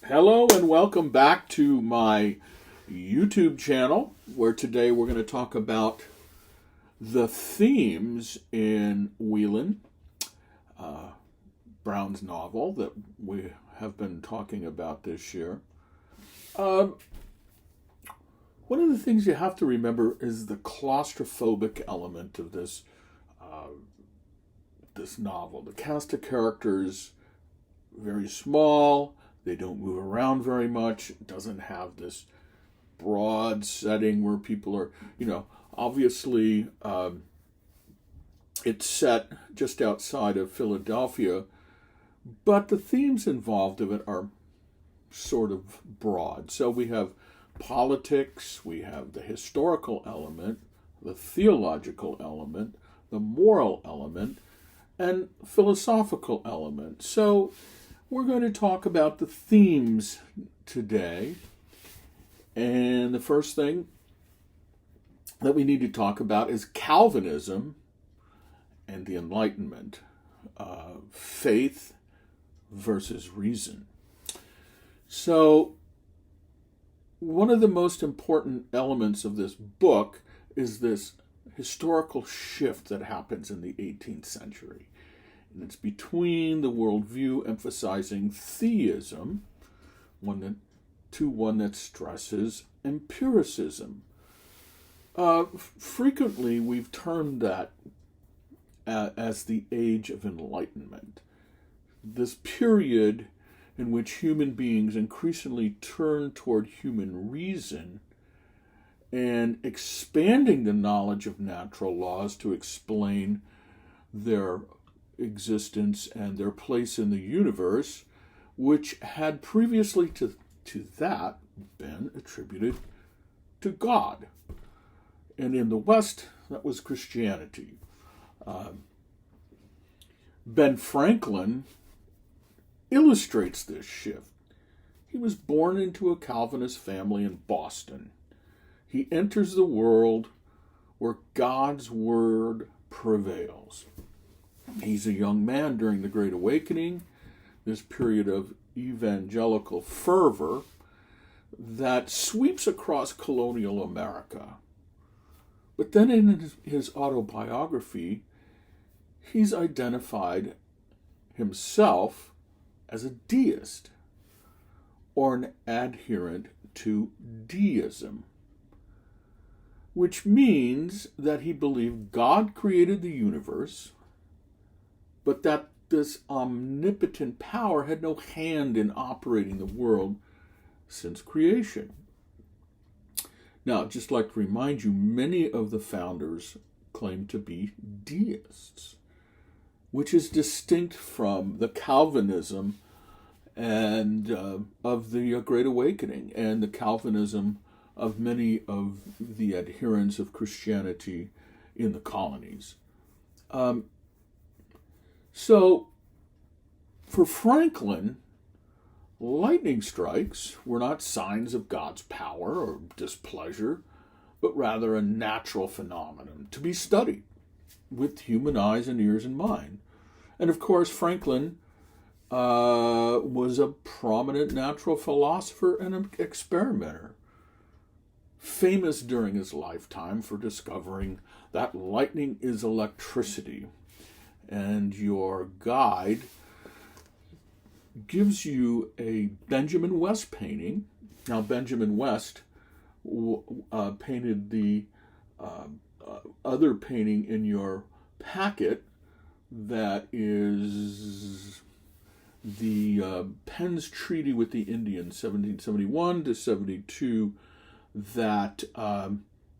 Hello and welcome back to my YouTube channel, where today we're going to talk about the themes in Wieland, Brown's novel that we have been talking about this year. Um, One of the things you have to remember is the claustrophobic element of this novel. The cast of characters very small. They don't move around very much. It doesn't have this broad setting where people are, obviously it's set just outside of Philadelphia, but the themes involved of it are sort of broad. So we have politics, we have the historical element, the theological element, the moral element, and philosophical element. So we're going to talk about the themes today. And the first thing that we need to talk about is Calvinism and the Enlightenment, faith versus reason. So, one of the most important elements of this book is this historical shift that happens in the 18th century. And it's between the worldview emphasizing theism, one that stresses empiricism. Frequently, we've termed that as the Age of Enlightenment. This period in which human beings increasingly turn toward human reason and expanding the knowledge of natural laws to explain their existence and their place in the universe, which had previously to that been attributed to God. And in the West, that was Christianity. Ben Franklin illustrates this shift. He was born into a Calvinist family in Boston. He enters the world where God's word prevails. He's a young man during the Great Awakening, this period of evangelical fervor that sweeps across colonial America. But then in his autobiography, he's identified himself as a deist or an adherent to deism, which means that he believed God created the universe, but that this omnipotent power had no hand in operating the world since creation. Now, I'd just like to remind you, many of the founders claim to be deists, which is distinct from the Calvinism and of the Great Awakening and the Calvinism of many of the adherents of Christianity in the colonies. So, for Franklin, lightning strikes were not signs of God's power or displeasure, but rather a natural phenomenon to be studied with human eyes and ears and mind. And of course, Franklin was a prominent natural philosopher and an experimenter, famous during his lifetime for discovering that lightning is electricity. And your guide gives you a Benjamin West painting. Now, Benjamin West painted the other painting in your packet that is the Penn's Treaty with the Indians, 1771 to 72, that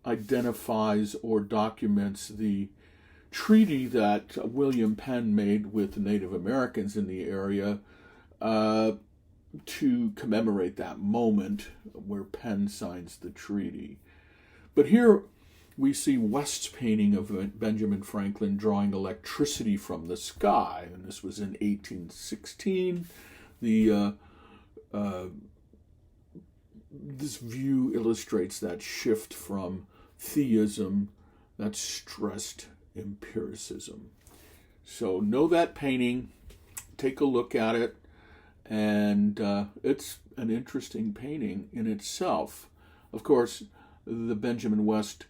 identifies or documents the treaty that William Penn made with the Native Americans in the area to commemorate that moment where Penn signs the treaty. But here we see West's painting of Benjamin Franklin drawing electricity from the sky, and this was in 1816. This view illustrates that shift from theism that stressed empiricism. So know that painting, take a look at it, And it's an interesting painting in itself. Of course, the Benjamin West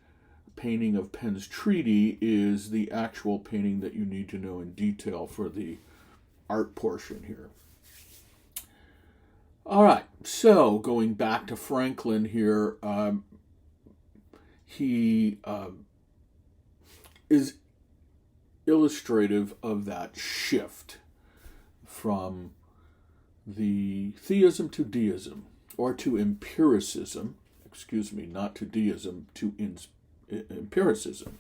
painting of Penn's Treaty is the actual painting that you need to know in detail for the art portion here. All right, so going back to Franklin here, he is illustrative of that shift from the theism to deism, or to empiricism, not to deism, to empiricism.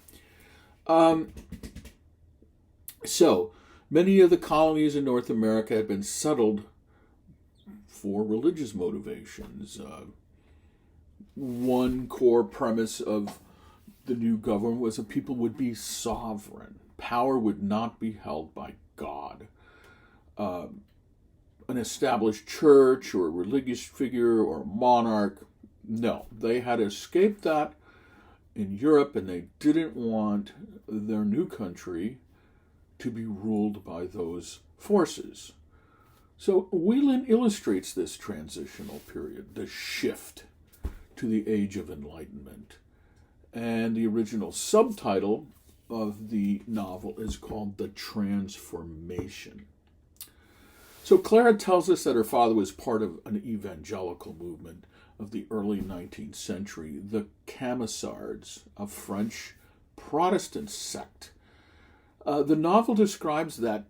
So, many of the colonies in North America had been settled for religious motivations. One core premise of the new government was that people would be sovereign. Power would not be held by God. An established church or a religious figure or a monarch, no. They had escaped that in Europe, and they didn't want their new country to be ruled by those forces. So Whelan illustrates this transitional period, the shift to the Age of Enlightenment. And the original subtitle of the novel is called The Transformation. So Clara tells us that her father was part of an evangelical movement of the early 19th century, the Camisards, a French Protestant sect. The novel describes that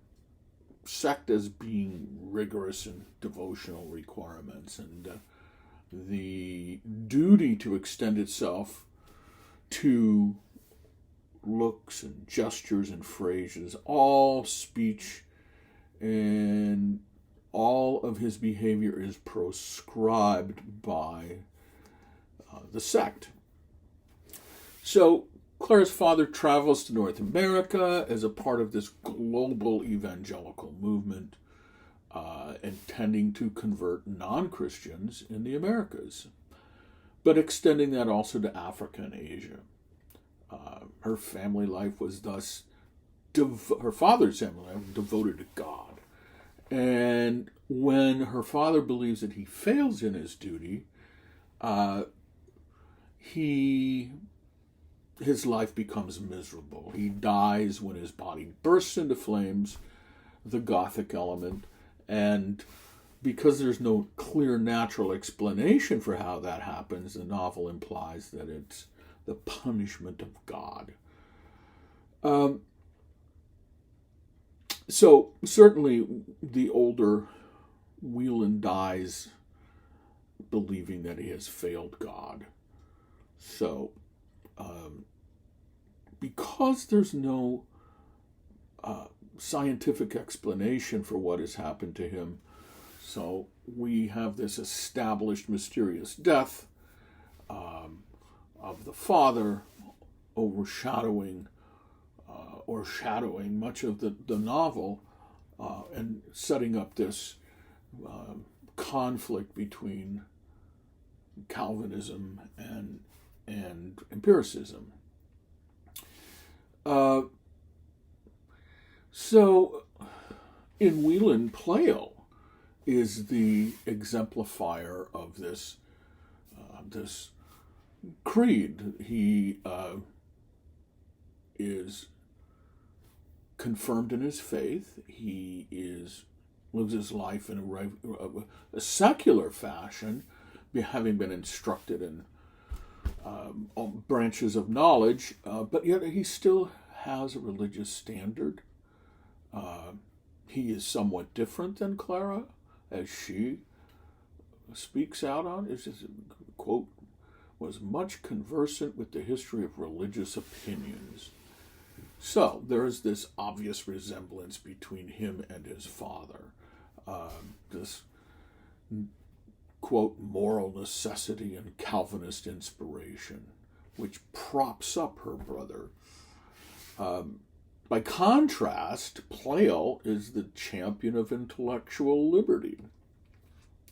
sect as being rigorous in devotional requirements, and the duty to extend itself to looks and gestures and phrases, all speech and all of his behavior is proscribed by the sect. So Clara's father travels to North America as a part of this global evangelical movement, intending to convert non-Christians in the Americas, but extending that also to Africa and Asia. Her family life was thus, her father's family life was devoted to God. And when her father believes that he fails in his duty, his life becomes miserable. He dies when his body bursts into flames, the Gothic element, and because there's no clear natural explanation for how that happens, the novel implies that it's the punishment of God. So certainly the older Whelan dies believing that he has failed God. So because there's no scientific explanation for what has happened to him, so we have this established mysterious death of the father overshadowing or shadowing much of the novel, and setting up this conflict between Calvinism and empiricism. So in Whelan, Pleyel is the exemplifier of this creed. He is confirmed in his faith. He lives his life in a secular fashion, having been instructed in all branches of knowledge, but yet he still has a religious standard. He is somewhat different than Clara, as she speaks out on. It's just, quote, was much conversant with the history of religious opinions. So there is this obvious resemblance between him and his father. This, quote, moral necessity and Calvinist inspiration, which props up her brother. By contrast, Pleyel is the champion of intellectual liberty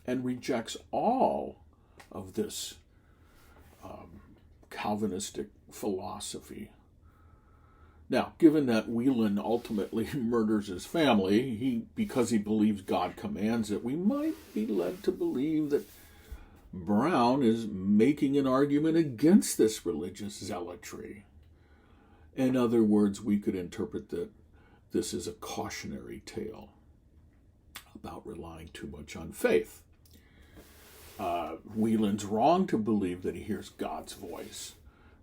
and rejects all of this Calvinistic philosophy. Now, given that Wieland ultimately murders his family, because he believes God commands it, we might be led to believe that Brown is making an argument against this religious zealotry. In other words, we could interpret that this is a cautionary tale about relying too much on faith. Wieland's wrong to believe that he hears God's voice,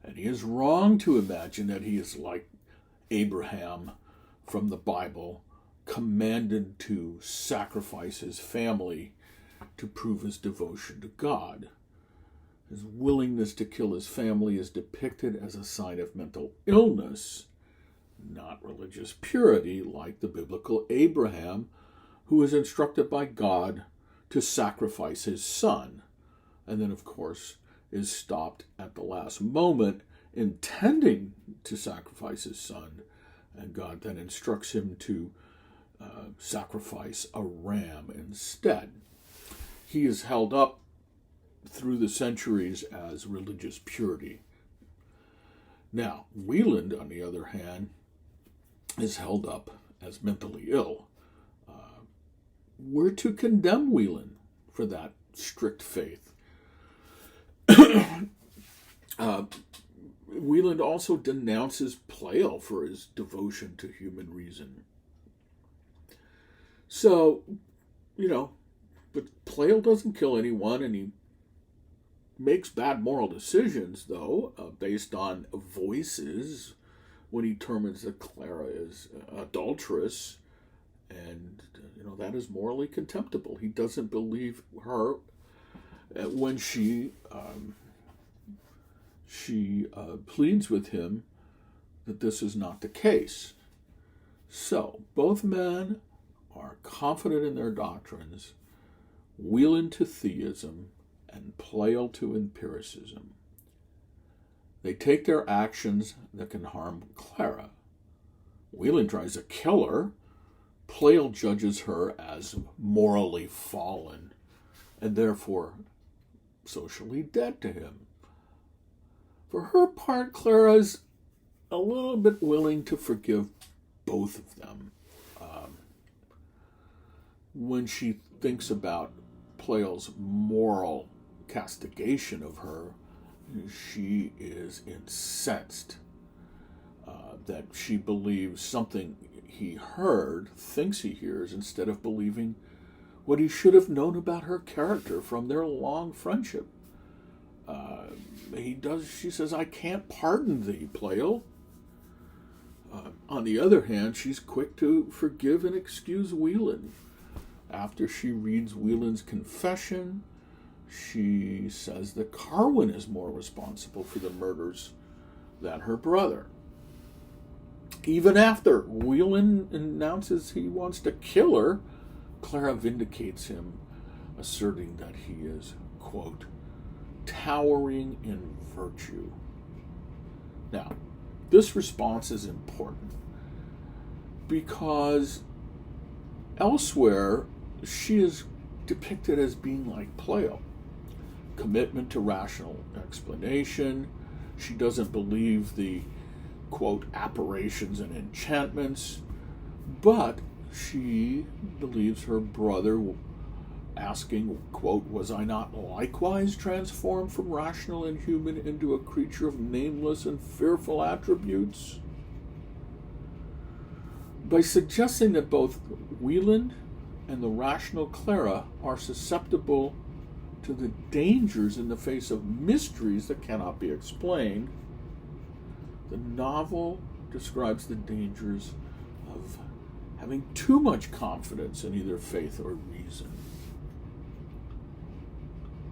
and he is wrong to imagine that he is like Abraham from the Bible, commanded to sacrifice his family to prove his devotion to God. His willingness to kill his family is depicted as a sign of mental illness, not religious purity, like the biblical Abraham, who is instructed by God to sacrifice his son, and then, of course, is stopped at the last moment intending to sacrifice his son, and God then instructs him to sacrifice a ram instead. He is held up through the centuries as religious purity. Now, Wieland, on the other hand, is held up as mentally ill. We're to condemn Wieland for that strict faith. Wieland also denounces Pleyel for his devotion to human reason. So, but Pleyel doesn't kill anyone, and he makes bad moral decisions, though, based on voices when he determines that Clara is adulterous, and that is morally contemptible. He doesn't believe her when she pleads with him that this is not the case. So, both men are confident in their doctrines, Wieland to theism, and Pleyel to empiricism. They take their actions that can harm Clara. Wieland tries to kill her. Pleyel judges her as morally fallen, and therefore socially dead to him. For her part, Clara's a little bit willing to forgive both of them. When she thinks about Pleyel's moral castigation of her, she is incensed that she believes something he heard, thinks he hears, instead of believing what he should have known about her character from their long friendship. She says, I can't pardon thee, Pleyel. On the other hand, she's quick to forgive and excuse Wieland. After she reads Wieland's confession, she says that Carwin is more responsible for the murders than her brother. Even after Wieland announces he wants to kill her, Clara vindicates him, asserting that he is, quote, towering in virtue. Now, this response is important because elsewhere she is depicted as being like Pleyel. Commitment to rational explanation. She doesn't believe the, quote, apparitions and enchantments, but she believes her brother asking, quote, was I not likewise transformed from rational and human into a creature of nameless and fearful attributes? By suggesting that both Wieland and the rational Clara are susceptible to the dangers in the face of mysteries that cannot be explained, the novel describes the dangers of having too much confidence in either faith or reason.